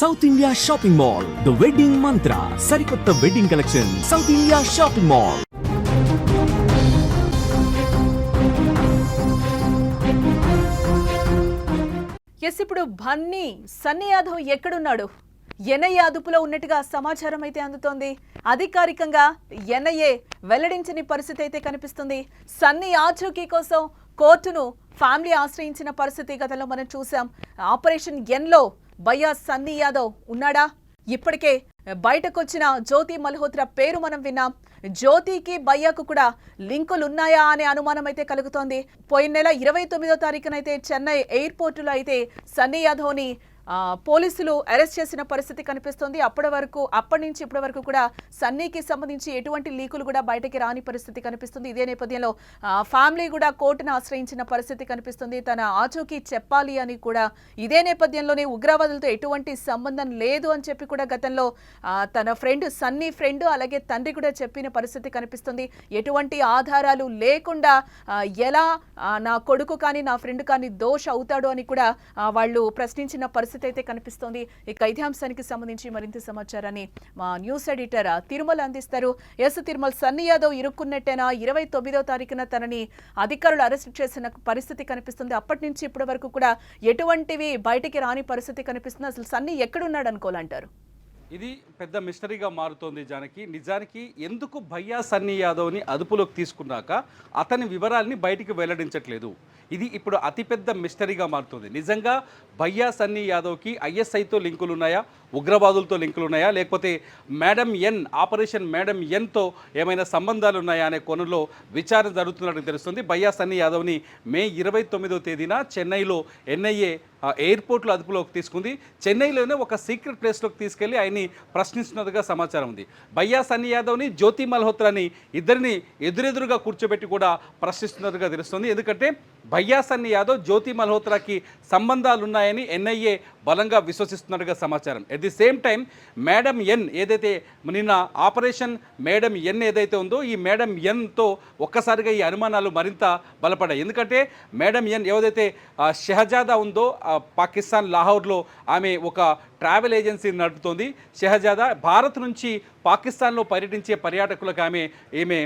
South India shopping mall, the wedding మంత్ర, సరికొత్త wedding collection, south India shopping mall. ఇప్పుడు బన్నీ సన్నీ యాదవ్ ఎక్కడున్నాడు? NIA అదుపులో ఉన్నట్టుగా సమాచారం అయితే అందుతోంది. అధికారికంగా ఎన్ఐఏ వెల్లడించని పరిస్థితి అయితే కనిపిస్తుంది. సన్నీ ఆచూకీ కోసం కోర్టును ఫ్యామిలీ ఆశ్రయించిన పరిస్థితి గతంలో మనం చూసాం. ఆపరేషన్ ఎన్లో భయ్యా సన్నీ యాదవ్ ఉన్నాడా? ఇప్పటికే బయటకొచ్చిన జ్యోతి మల్హోత్రా పేరు మనం విన్నాం. జ్యోతికి భయ్యాకు కూడా లింకులు ఉన్నాయా అనే అనుమానం అయితే కలుగుతోంది. పోయిన నెల 29వ తారీఖునైతే చెన్నై ఎయిర్పోర్టులో అయితే సన్నీ యాదవ్ని పోలీసులు అరెస్ట్ చేసిన పరిస్థితి కనిపిస్తోంది. అప్పటి నుంచి ఇప్పటి వరకు కూడా సన్నీకి సంబంధించి ఎటువంటి లీకులు కూడా బయటకి రాని పరిస్థితి కనిపిస్తుంది. ఇదే నేపథ్యంలో ఫ్యామిలీ కూడా కోర్టును ఆశ్రయించిన పరిస్థితి కనిపిస్తుంది. తన ఆచూకీ చెప్పాలి అని కూడా ఇదే నేపథ్యంలోనే ఉగ్రవాదులతో ఎటువంటి సంబంధం లేదు అని చెప్పి కూడా గతంలో తన సన్నీ ఫ్రెండ్ అలాగే తండ్రి కూడా చెప్పిన పరిస్థితి కనిపిస్తుంది. ఎటువంటి ఆధారాలు లేకుండా ఎలా నా కొడుకు కానీ నా ఫ్రెండ్ కానీ దోష అవుతాడు అని కూడా వాళ్ళు ప్రశ్నించిన పరిస్థితి అయితే కనిపిస్తోంది. ఇక ఇదే అంశానికి సంబంధించి మరింత సమాచారాన్ని మా న్యూస్ ఎడిటర్ తిరుమల అందిస్తారు. తిరుమల, సన్నీ యాదవ్ ఇరుక్కున్నట్టేనా? 29వ తారీఖున తనని అధికారులు అరెస్ట్ చేసిన పరిస్థితి కనిపిస్తుంది. అప్పటి నుంచి ఇప్పటి వరకు కూడా ఎటువంటివి బయటికి రాని పరిస్థితి కనిపిస్తుంది. అసలు సన్నీ ఎక్కడున్నాడు అనుకోవాలంటారు? ఇది పెద్ద మిస్టరీగా మారుతోంది జానకి. నిజానికి ఎందుకు భయ్యా సన్నీ యాదవ్ని అదుపులోకి తీసుకున్నాక అతని వివరాల్ని బయటికి వెల్లడించట్లేదు? ఇది ఇప్పుడు అతిపెద్ద మిస్టరీగా మారుతుంది. నిజంగా భయ్యా సన్నీ యాదవ్కి ఐఎస్ఐతో లింకులు ఉన్నాయా, ఉగ్రవాదులతో లింకులు ఉన్నాయా, లేకపోతే ఆపరేషన్ మేడం ఎన్తో ఏమైనా సంబంధాలు ఉన్నాయా అనే కోణంలో విచారణ జరుగుతున్నట్టు తెలుస్తుంది. భయ్యా సన్నీ యాదవ్ని మే 29వ తేదీన చెన్నైలో ఎన్ఐఏ ఎయిర్పోర్ట్లో అదుపులోకి తీసుకుంది. చెన్నైలోనే ఒక సీక్రెట్ ప్లేస్లోకి తీసుకెళ్లి ఆయన్ని ప్రశ్నిస్తున్నట్టుగా సమాచారం ఉంది. భయ్యా సన్నీ యాదవ్ని, జ్యోతి మల్హోత్రాని ఇద్దరిని ఎదురెదురుగా కూర్చోబెట్టి కూడా ప్రశ్నిస్తున్నట్టుగా తెలుస్తుంది. ఎందుకంటే భయ్యా సన్నీ యాదవ్, జ్యోతి మల్హోత్రాకి సంబంధాలు ఉన్నాయని ఎన్ఐఏ బలంగా విశ్వసిస్తున్నట్టుగా సమాచారం. At the same time madam ఎన్ ఏదైతే నిన్న ఆపరేషన్ మేడం ఎన్ ఏదైతే ఉందో ఈ మేడం ఎన్తో ఒక్కసారిగా ఈ అనుమానాలు మరింత బలపడ్డాయి. ఎందుకంటే మేడం ఎన్ ఏదైతే షహజాదా ఉందో పాకిస్తాన్ లాహోర్లో ఆమె ఒక ట్రావెల్ ఏజెన్సీని నడుపుతోంది. షహజాదా భారత్ నుంచి పాకిస్తాన్లో పర్యటించే పర్యాటకులకు ఈమె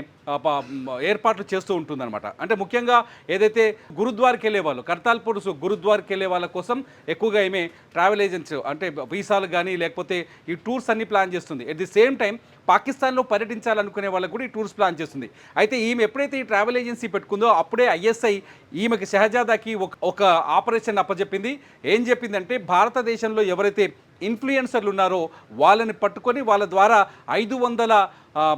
ఏర్పాట్లు చేస్తూ ఉంటుందన్నమాట. అంటే ముఖ్యంగా ఏదైతే గురుద్వార్కి వెళ్ళే వాళ్ళు, కర్తాల్పూర్ గురుద్వార్కి వెళ్ళే వాళ్ళ కోసం ఎక్కువగా ఈమె ట్రావెల్ ఏజెన్సీ అంటే వీసాలు కానీ లేకపోతే ఈ టూర్స్ అన్ని ప్లాన్ చేస్తుంది. ఎట్ ది సేమ్ టైం పాకిస్తాన్లో పర్యటించాలనుకునే వాళ్ళకు కూడా ఈ టూర్స్ ప్లాన్ చేస్తుంది. అయితే ఈమె ఎప్పుడైతే ఈ ట్రావెల్ ఏజెన్సీ పెట్టుకుందో అప్పుడే ఐఎస్ఐ ఈమెకి షహజాదాకి ఒక ఆపరేషన్ అప్పచెప్పింది. ఏం చెప్పిందంటే భారతదేశంలో ఎవరైతే ఇన్ఫ్లుయెన్సర్లు ఉన్నారో వాళ్ళని పట్టుకొని వాళ్ళ ద్వారా 500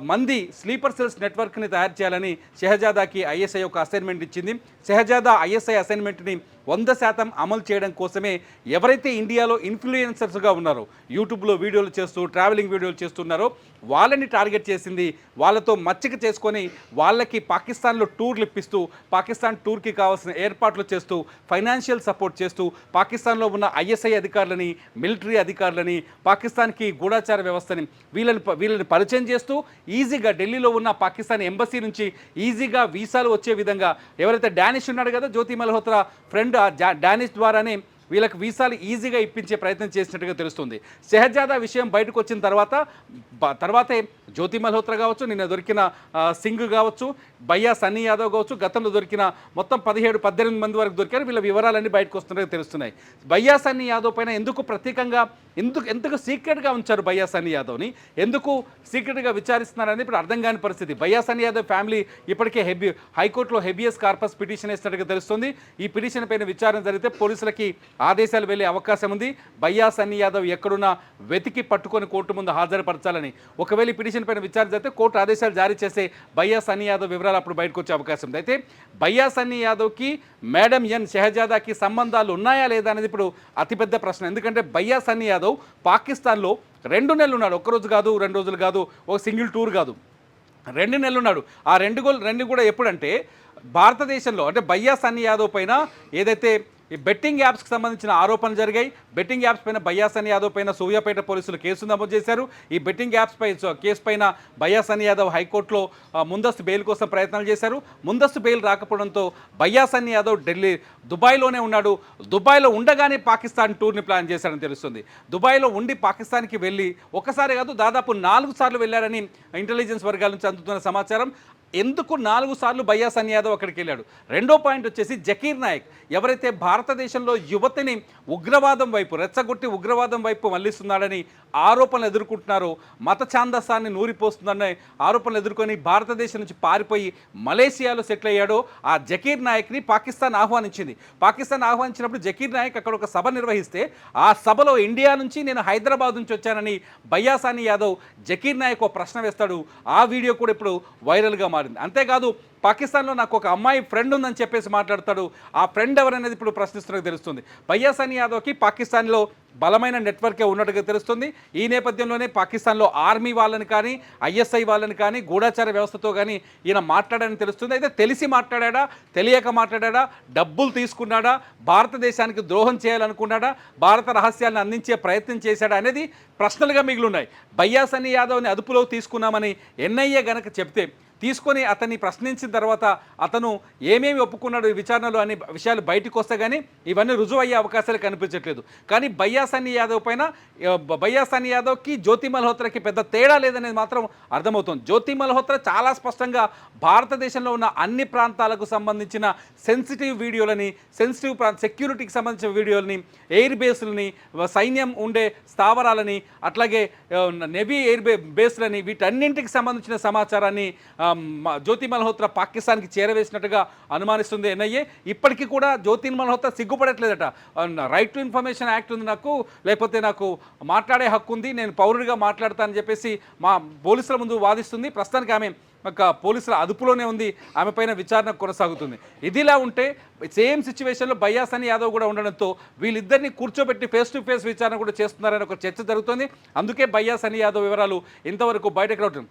మంది స్లీపర్ సెల్స్ నెట్వర్క్ని తయారు చేయాలని షహజాదాకి ఐఎస్ఐ ఒక అసైన్మెంట్ ఇచ్చింది. షహజాదా ఐఎస్ఐ అసైన్మెంట్ని 100% అమలు చేయడం కోసమే ఎవరైతే ఇండియాలో ఇన్ఫ్లుయెన్సర్స్గా ఉన్నారో, యూట్యూబ్లో వీడియోలు చేస్తూ ట్రావెలింగ్ వీడియోలు చేస్తున్నారో వాళ్ళని టార్గెట్ చేసింది. వాళ్ళతో మచ్చిక చేసుకొని వాళ్ళకి పాకిస్తాన్లో టూర్లు ఇప్పిస్తూ పాకిస్తాన్ టూర్కి కావాల్సిన ఏర్పాట్లు చేస్తూ ఫైనాన్షియల్ సపోర్ట్ చేస్తూ పాకిస్తాన్లో ఉన్న ఐఎస్ఐ అధికారులని, మిలిటరీ అధికారులని, పాకిస్తాన్కి గూఢాచార వ్యవస్థని వీళ్ళని పరిచయం చేస్తూ ఈజీగా ఢిల్లీలో ఉన్న పాకిస్తాన్ ఎంబసీ నుంచి ఈజీగా వీసాలు వచ్చే విధంగా ఎవరైతే డానిష్ ఉన్నాడు కదా జ్యోతి మల్హోత్రా ఫ్రెండ్, డానిష్ ద్వారానే వీళ్ళకి వీసాలు ఈజీగా ఇప్పించే ప్రయత్నం చేసినట్టుగా తెలుస్తుంది. షహజాదా విషయం బయటకు వచ్చిన తర్వాతే జ్యోతి మల్హోత్రా కావచ్చు, నిన్న దొరికిన సింగ్ కావచ్చు, భయ్యా సన్నీ యాదవ్ కావచ్చు, గతంలో దొరికిన మొత్తం 17-18 మంది వరకు దొరికారు. వీళ్ళ వివరాలన్నీ బయటకు వస్తున్నట్టుగా తెలుస్తున్నాయి. భయ్యా సన్నీ యాదవ్ పైన ఎందుకు ప్రత్యేకంగా ఎందుకు సీక్రెట్గా ఉంచారు భయ్యా సన్నీ యాదవ్ని, ఎందుకు సీక్రెట్గా విచారిస్తున్నారని ఇప్పుడు అర్థం కాని పరిస్థితి. భయ్యా సన్నీ యాదవ్ ఫ్యామిలీ ఇప్పటికే హైకోర్టులో హెబియస్ కార్పస్ పిటిషన్ వేసినట్టుగా తెలుస్తుంది. ఈ పిటిషన్ పైన విచారణ జరిగితే పోలీసులకి ఆదేశాలు వెళ్ళే అవకాశం ఉంది. భయ్యా సన్నీ యాదవ్ ఎక్కడున్నా వెతికి పట్టుకొని కోర్టు ముందు హాజరుపరచాలని. ఒకవేళ ఈ పిటిషన్ పైన విచారణ జరిగితే కోర్టు ఆదేశాలు జారీ చేసే భయ్యా సన్నీ యాదవ్ వివరాలు అప్పుడు బయటకు వచ్చే అవకాశం ఉంది. అయితే భయ్యా సన్నీ యాదవ్కి మేడం ఎన్ షహజాదాకి సంబంధాలు ఉన్నాయా లేదా అనేది ఇప్పుడు అతిపెద్ద ప్రశ్న. ఎందుకంటే భయ్యా సన్నీ యాదవ్ పాకిస్తాన్లో 2 నెలలు ఉన్నాడు. ఒక్కరోజు కాదు, 2 రోజులు కాదు, ఒక సింగిల్ టూర్ కాదు, 2 నెలలు ఉన్నాడు. ఆ రెండు కూడా ఎప్పుడంటే భారతదేశంలో అంటే భయ్యా సన్నీ యాదవ్ పైన ఏదైతే ఈ బెట్టింగ్ యాప్స్కి సంబంధించిన ఆరోపణలు జరిగాయి. బెట్టింగ్ యాప్స్ పైన భయ్యా సన్నీ యాదవ్ పైన సూర్యాపేట పోలీసులు కేసు నమోదు చేశారు. ఈ బెట్టింగ్ యాప్స్ పై కేసు పైన భయ్యా సన్నీ యాదవ్ హైకోర్టులో ముందస్తు బెయిల్ కోసం ప్రయత్నాలు చేశారు. ముందస్తు బెయిల్ రాకపోవడంతో భయ్యా సన్నీ యాదవ్ దుబాయ్లోనే ఉన్నాడు. దుబాయ్లో ఉండగానే పాకిస్తాన్ టూర్ని ప్లాన్ చేశాడని తెలుస్తుంది. దుబాయ్లో ఉండి పాకిస్తాన్కి వెళ్ళి ఒకసారి కాదు దాదాపు 4 సార్లు వెళ్ళారని ఇంటెలిజెన్స్ వర్గాల నుంచి అందుతున్న సమాచారం. ఎందుకు 4 సార్లు భయ్యా సన్నీ యాదవ్ అక్కడికి వెళ్ళాడు? రెండో పాయింట్ వచ్చేసి జకీర్ నాయక్ ఎవరైతే భారతదేశంలో యువతిని ఉగ్రవాదం వైపు రెచ్చగొట్టి ఉగ్రవాదం వైపు మళ్లిస్తున్నాడని ఆరోపణలు ఎదుర్కొంటున్నారో, మత ఛాందస్సాన్ని నూరిపోస్తుందనే ఆరోపణలు ఎదుర్కొని భారతదేశం నుంచి పారిపోయి మలేషియాలో సెటిల్ అయ్యాడో ఆ జకీర్ నాయక్ని పాకిస్తాన్ ఆహ్వానించింది. పాకిస్తాన్ ఆహ్వానించినప్పుడు జకీర్ నాయక్ అక్కడ ఒక సభ నిర్వహిస్తే ఆ సభలో ఇండియా నుంచి నేను హైదరాబాద్ నుంచి వచ్చానని భయ్యా సన్నీ యాదవ్ జకీర్ నాయక్ ఒక ప్రశ్న వేస్తాడు. ఆ వీడియో కూడా ఇప్పుడు వైరల్గా మారింది. అంతేకాదు పాకిస్తాన్లో నాకు ఒక అమ్మాయి ఫ్రెండ్ ఉందని చెప్పేసి మాట్లాడతాడు. ఆ ఫ్రెండ్ ఎవరనేది ఇప్పుడు ప్రశ్నిస్తున్నట్టు తెలుస్తుంది. భయ్యా సన్నీ యాదవ్కి పాకిస్తాన్లో బలమైన నెట్వర్కే ఉన్నట్టుగా తెలుస్తుంది. ఈ నేపథ్యంలోనే పాకిస్తాన్లో ఆర్మీ వాళ్ళని కానీ ఐఎస్ఐ వాళ్ళని కానీ గూఢాచార వ్యవస్థతో కానీ ఈయన మాట్లాడాడని తెలుస్తుంది. అయితే తెలిసి మాట్లాడా, తెలియక మాట్లాడా, డబ్బులు తీసుకున్నాడా, భారతదేశానికి ద్రోహం చేయాలనుకున్నాడా, భారత రహస్యాలను అందించే ప్రయత్నం చేశాడా అనేది ప్రశ్నలుగా మిగిలిన్నాయి. భయ్యా సన్నీ యాదవ్ని అదుపులో తీసుకున్నామని ఎన్ఐఏ గనక చెప్తే తీసుకొని అతన్ని ప్రశ్నించిన తర్వాత అతను ఏమేమి ఒప్పుకున్నాడు ఈ విచారణలో అనే విషయాలు బయటకు వస్తే కానీ ఇవన్నీ రుజువు అయ్యే అవకాశాలు కనిపించట్లేదు. కానీ భయ్యా సన్నీ యాదవ్ పైన భయ్యా సన్నీ యాదవ్కి జ్యోతి మల్హోత్రాకి పెద్ద తేడా లేదనేది మాత్రం అర్థమవుతుంది. జ్యోతి మల్హోత్రా చాలా స్పష్టంగా భారతదేశంలో ఉన్న అన్ని ప్రాంతాలకు సంబంధించిన సెన్సిటివ్ వీడియోలని, సెక్యూరిటీకి సంబంధించిన వీడియోలని, ఎయిర్ బేస్లని, సైన్యం ఉండే స్థావరాలని, అట్లాగే నేవీ ఎయిర్ బేస్లని, వీటన్నింటికి సంబంధించిన సమాచారాన్ని జ్యోతి మల్హోత్రా పాకిస్తాన్కి చేరవేసినట్టుగా అనుమానిస్తుంది ఎన్ఐఏ. ఇప్పటికీ కూడా జ్యోతి మల్హోత్రా సిగ్గుపడట్లేదట. రైట్ టు ఇన్ఫర్మేషన్ యాక్ట్ ఉంది నాకు, లేకపోతే నాకు మాట్లాడే హక్కు ఉంది, నేను పౌరుడిగా మాట్లాడతానని చెప్పేసి మా పోలీసుల ముందు వాదిస్తుంది. ప్రస్తుతానికి ఆమె పోలీసుల అదుపులోనే ఉంది. ఆమె పైన విచారణ కొనసాగుతుంది. ఇదిలా ఉంటే సేమ్ సిచ్యువేషన్లో భయ్యా సన్నీ యాదవ్ కూడా ఉండడంతో వీళ్ళిద్దరిని కూర్చోబెట్టి ఫేస్ టు ఫేస్ విచారణ కూడా చేస్తున్నారని ఒక చర్చ జరుగుతుంది. అందుకే భయ్యా సన్నీ యాదవ్ వివరాలు ఇంతవరకు బయటకు రావడం.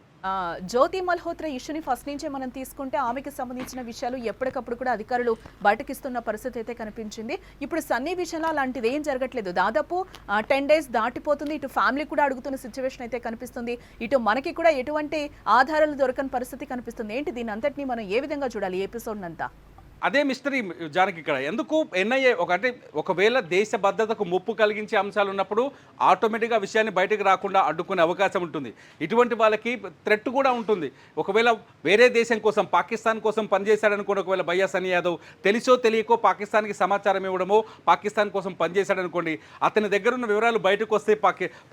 జ్యోతి మల్హోత్రా ఇష్యూని ఫస్ట్ నుంచే మనం తీసుకుంటే ఆమెకి సంబంధించిన విషయాలు ఎప్పటికప్పుడు కూడా అధికారులు బయటకిస్తున్న పరిస్థితి అయితే కనిపించింది. ఇప్పుడు సన్నీ విషయంలో అలాంటిది ఏం జరగట్లేదు. దాదాపు 10 days దాటిపోతుంది. ఇటు ఫ్యామిలీ కూడా అడుగుతున్న సిచ్యువేషన్ అయితే కనిపిస్తుంది. ఇటు మనకి కూడా ఎటువంటి ఆధారాలు దొరకని పరిస్థితి కనిపిస్తుంది. ఏంటి దీని అంతటినీ మనం ఏ విధంగా చూడాలి ఈ ఎపిసోడ్ అంతా? అదే మిస్టరీ జానకి ఇక్కడ. ఎందుకు ఎన్ఐఏ అంటే ఒకవేళ దేశ భద్రతకు ముప్పు కలిగించే అంశాలు ఉన్నప్పుడు ఆటోమేటిక్గా విషయాన్ని బయటకు రాకుండా అడ్డుకునే అవకాశం ఉంటుంది. ఇటువంటి వాళ్ళకి థ్రెట్ కూడా ఉంటుంది. ఒకవేళ వేరే దేశం కోసం, పాకిస్తాన్ కోసం పనిచేశాడనుకోండి, ఒకవేళ భయ్యా సన్నీ యాదవ్ తెలిసో తెలియకో పాకిస్తాన్కి సమాచారం ఇవ్వడమో, పాకిస్తాన్ కోసం పనిచేశాడనుకోండి, అతని దగ్గర ఉన్న వివరాలు బయటకు వస్తే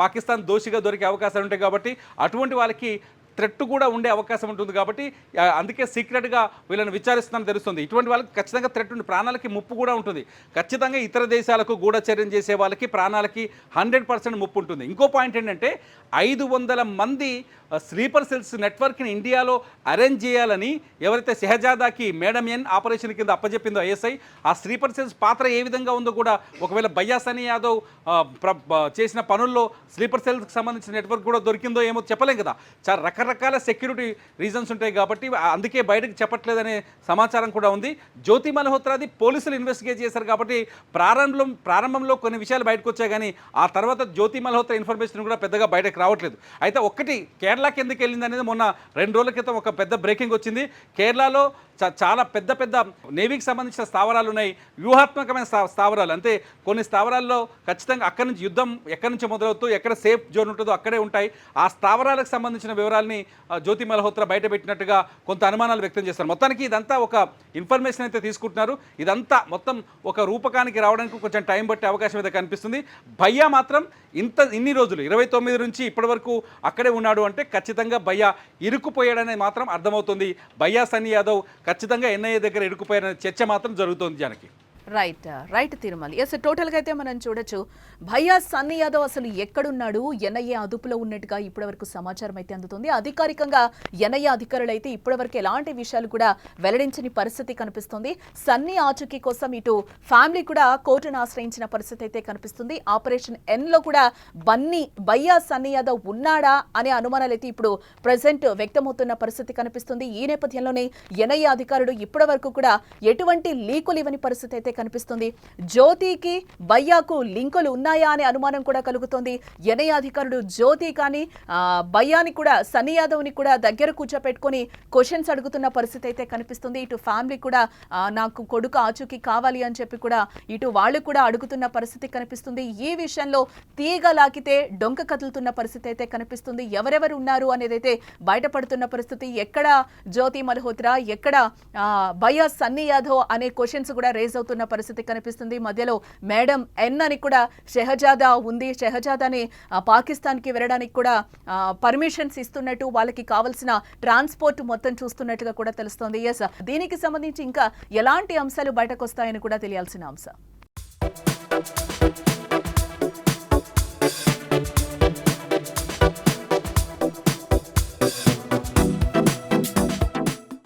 పాకిస్తాన్ దోషిగా దొరికే అవకాశాలు ఉంటాయి. కాబట్టి అటువంటి వాళ్ళకి థ్రెట్ కూడా ఉండే అవకాశం ఉంటుంది. కాబట్టి అందుకే సీక్రెట్గా వీళ్ళని విచారిస్తున్నారని తెలుస్తుంది. ఇటువంటి వాళ్ళకి ఖచ్చితంగా థ్రెట్ ఉంది, ప్రాణాలకి ముప్పు కూడా ఉంటుంది. ఖచ్చితంగా ఇతర దేశాలకు గూఢచర్యం చేసే వాళ్ళకి ప్రాణాలకి 100% ముప్పు ఉంటుంది. ఇంకో పాయింట్ ఏంటంటే 500 మంది స్లీపర్ సెల్స్ నెట్వర్క్ని ఇండియాలో అరేంజ్ చేయాలని ఎవరైతే షెహజాదాకి మేడం ఎన్ ఆపరేషన్ కింద అప్పచెప్పిందో ఐఎస్ఐ, ఆ స్లీపర్ సెల్స్ పాత్ర ఏ విధంగా ఉందో కూడా ఒకవేళ భయ్యా సన్నీ యాదవ్ చేసిన పనుల్లో స్లీపర్ సెల్స్కి సంబంధించిన నెట్వర్క్ కూడా దొరికిందో ఏమో చెప్పలేం కదా. చాలా రకరకాల సెక్యూరిటీ రీజన్స్ ఉంటాయి కాబట్టి అందుకే బయటకు చెప్పట్లేదనే సమాచారం కూడా ఉంది. జ్యోతి మల్హోత్రాది పోలీసులు ఇన్వెస్టిగేట్ చేశారు కాబట్టి ప్రారంభంలో కొన్ని విషయాలు బయటకు వచ్చాయి. కానీ ఆ తర్వాత జ్యోతి మల్హోత్రా ఇన్ఫర్మేషన్ కూడా పెద్దగా బయటకు రావట్లేదు. అయితే ఒక్కటి కేరళకి ఎందుకు వెళ్ళింది అనేది మొన్న 2 రోజుల క్రితం ఒక పెద్ద బ్రేకింగ్ వచ్చింది. కేరళలో చాలా పెద్ద పెద్ద నేవీకి సంబంధించిన స్థావరాలు ఉన్నాయి, వ్యూహాత్మకమైన స్థావరాలు. అంటే కొన్ని స్థావరాల్లో ఖచ్చితంగా అక్కడి నుంచి యుద్ధం ఎక్కడి నుంచి మొదలవుతూ ఎక్కడ సేఫ్ జోన్ ఉంటుందో అక్కడే ఉంటాయి. ఆ స్థావరాలకు సంబంధించిన వివరాలని జ్యోతి మల్హోత్రా బయట పెట్టినట్టుగా కొంత అనుమానాలు వ్యక్తం చేస్తారు. మొత్తానికి ఇదంతా ఒక ఇన్ఫర్మేషన్ అయితే తీసుకుంటున్నారు. ఇదంతా మొత్తం ఒక రూపకానికి రావడానికి కొంచెం టైం పట్టే అవకాశం అయితే కనిపిస్తుంది. భయ్యా మాత్రం ఇన్ని రోజులు 29 నుంచి ఇప్పటి వరకు అక్కడే ఉన్నాడు అంటే ఖచ్చితంగా భయ్యా ఇరుక్కుపోయాడనేది మాత్రం అర్థమవుతుంది. భయ్యా సన్నీ యాదవ్ ఖచ్చితంగా ఎన్ఐఏ దగ్గర ఇరుక్కుపోయాడనే చర్చ మాత్రం జరుగుతోంది జానకి. రైట్ తిరుమల. ఎస్, టోటల్గా అయితే మనం చూడొచ్చు భయ్యా సన్నీ యాదవ్ అసలు ఎక్కడున్నాడు, ఎన్ఐఏ అదుపులో ఉన్నట్టుగా ఇప్పటివరకు సమాచారం అయితే అందుతుంది. అధికారికంగా ఎన్ఐఏ అధికారులు అయితే ఇప్పటివరకు ఎలాంటి విషయాలు కూడా వెల్లడించని పరిస్థితి కనిపిస్తుంది. సన్నీ ఆచూకీ కోసం ఇటు ఫ్యామిలీ కూడా కోర్టును ఆశ్రయించిన పరిస్థితి అయితే కనిపిస్తుంది. ఆపరేషన్ ఎన్లో కూడా భయ్యా సన్నీ యాదవ్ ఉన్నాడా అనే అనుమానాలు అయితే ఇప్పుడు ప్రెసెంట్ వ్యక్తమవుతున్న పరిస్థితి కనిపిస్తుంది. ఈ నేపథ్యంలోనే ఎన్ఐఏ అధికారులు ఇప్పటి వరకు కూడా ఎటువంటి లీకులు ఇవ్వని పరిస్థితి అయితే కనిపిస్తుంది. జ్యోతికి భయ్యాకు లింకులు ఉన్నాయా అనే అనుమానం కూడా కలుగుతోంది. ఎన్ఐఏ అధికారులు జ్యోతి కానీ భయ్యాని కూడా సన్నీ యాదవ్ని కూడా దగ్గర కూర్చోపెట్టుకొని క్వశ్చన్స్ అడుగుతున్న పరిస్థితి అయితే కనిపిస్తుంది. ఇటు ఫ్యామిలీ కూడా నాకు కొడుకు ఆచూకీ కావాలి అని చెప్పి కూడా ఇటు వాళ్ళు కూడా అడుగుతున్న పరిస్థితి కనిపిస్తుంది. ఈ విషయంలో తీగ లాగితే డొంక కదులుతున్న పరిస్థితి అయితే కనిపిస్తుంది. ఎవరెవరు ఉన్నారు అనేది అయితే బయటపడుతున్న పరిస్థితి. ఎక్కడ జ్యోతి మల్హోత్రా, ఎక్కడ భయ్యా సన్నీ యాదవ్ అనే క్వశ్చన్స్ కూడా రేజ్ అవుతున్న పరిస్థితి కనిపిస్తుంది. మధ్యలో మేడం ఎన్ అని కూడా షెహజాదా ఉంది. షెహజాదాని పాకిస్తాన్కి వెళ్ళడానికి కూడా పర్మిషన్స్ ఇస్తున్నట్టు, వాళ్ళకి కావాల్సిన ట్రాన్స్పోర్ట్ మొత్తం చూస్తున్నట్టుగా కూడా తెలుస్తోంది. ఎస్, దీనికి సంబంధించి ఇంకా ఎలాంటి అంశాలు బయటకు వస్తాయని కూడా తెలియాల్సిన అంశం.